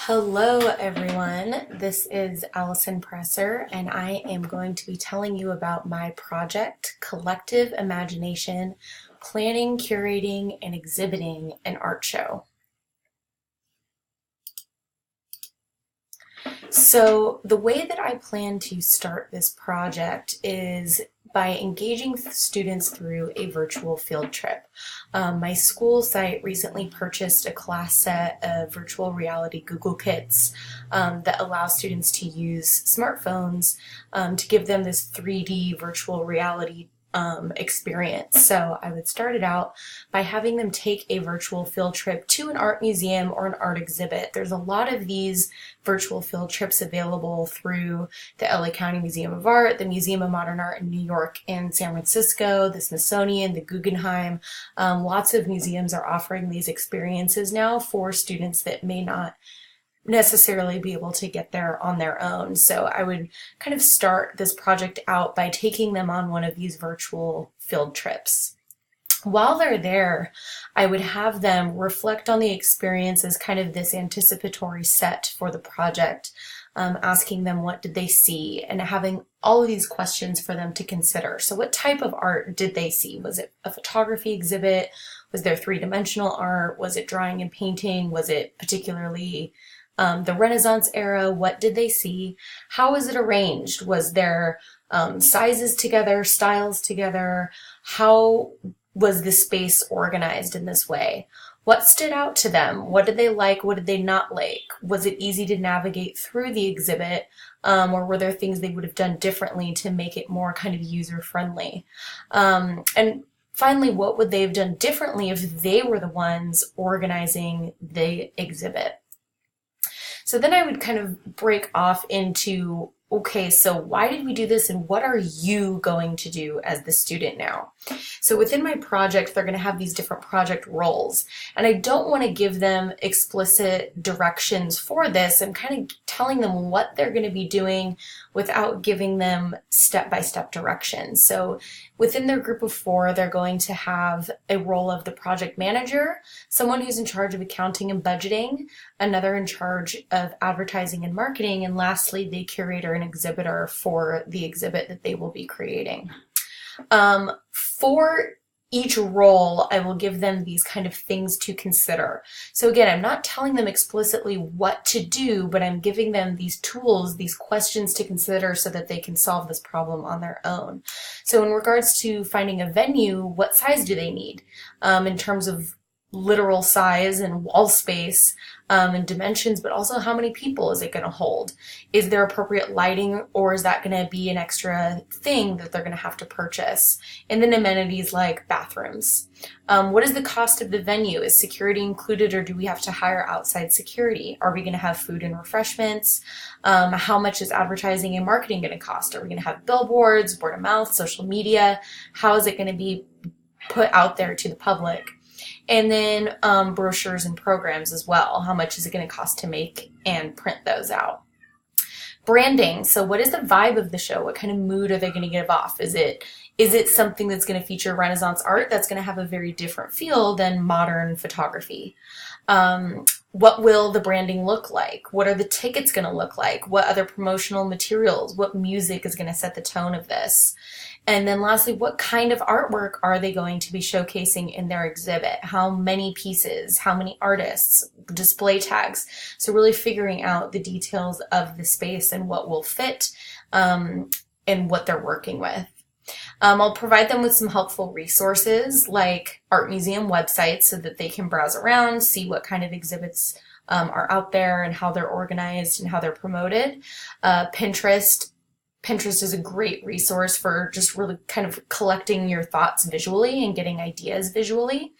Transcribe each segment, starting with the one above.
Hello, everyone. This is Allison Presser, and I am going to be telling you about my project, Collective Imagination, Planning, Curating, and Exhibiting an Art Show. So the way that I plan to start this project is by engaging students through a virtual field trip. My school site recently purchased a class set of virtual reality Google Kits that allow students to use smartphones to give them this 3D virtual reality experience. So I would start it out by having them take a virtual field trip to an art museum or an art exhibit. There's a lot of these virtual field trips available through the LA County Museum of Art, the Museum of Modern Art in New York and San Francisco, the Smithsonian, the Guggenheim. Lots of museums are offering these experiences now for students that may not necessarily be able to get there on their own. So I would kind of start this project out by taking them on one of these virtual field trips. While they're there, I would have them reflect on the experience as kind of this anticipatory set for the project, asking them what did they see and having all of these questions for them to consider. So what type of art did they see? Was it a photography exhibit? Was there three-dimensional art? Was it drawing and painting? Was it particularly the Renaissance era? What did they see? How was it arranged? Was there sizes together, styles together? How was the space organized in this way? What stood out to them? What did they like? What did they not like? Was it easy to navigate through the exhibit? Or were there things they would have done differently to make it more kind of user-friendly? And finally, what would they have done differently if they were the ones organizing the exhibit? So then I would kind of break off into, okay, so why did we do this and what are you going to do as the student now? So within my project, they're going to have these different project roles. And I don't want to give them explicit directions for this. I'm kind of telling them what they're going to be doing without giving them step-by-step directions. So within their group of four, they're going to have a role of the project manager, someone who's in charge of accounting and budgeting, another in charge of advertising and marketing, and lastly, the curator and exhibitor for the exhibit that they will be creating. For each role, I will give them these kind of things to consider. So again, I'm not telling them explicitly what to do, but I'm giving them these tools, these questions to consider so that they can solve this problem on their own. So in regards to finding a venue, what size do they need in terms of literal size and wall space and dimensions, but also how many people is it going to hold? Is there appropriate lighting, or is that going to be an extra thing that they're going to have to purchase? And then amenities like bathrooms. What is the cost of the venue? Is security included, or do we have to hire outside security? Are we going to have food and refreshments? How much is advertising and marketing going to cost? Are we going to have billboards, word of mouth, social media? How is it going to be put out there to the public? And then brochures and programs as well. How much is it going to cost to make and print those out? Branding. So what is the vibe of the show? What kind of mood are they going to give off? Is it something that's going to feature Renaissance art that's going to have a very different feel than modern photography? What will the branding look like? What are the tickets going to look like? What other promotional materials? What music is going to set the tone of this? And then lastly, what kind of artwork are they going to be showcasing in their exhibit? How many pieces? How many artists? Display tags. So really figuring out the details of the space and what will fit and what they're working with. I'll provide them with some helpful resources like art museum websites so that they can browse around, see what kind of exhibits are out there and how they're organized and how they're promoted. Pinterest is a great resource for just really kind of collecting your thoughts visually and getting ideas visually.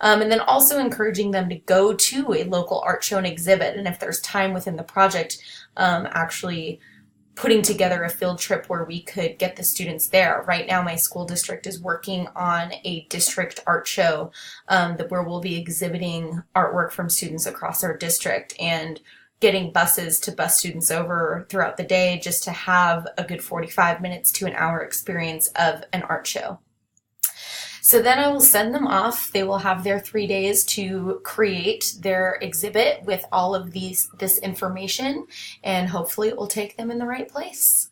And then also encouraging them to go to a local art show and exhibit. And if there's time within the project, actually putting together a field trip where we could get the students there. Right now, my school district is working on a district art show where we'll be exhibiting artwork from students across our district and getting buses to bus students over throughout the day just to have a good 45 minutes to an hour experience of an art show. So then I will send them off. They will have their 3 days to create their exhibit with all of this information, and hopefully it will take them in the right place.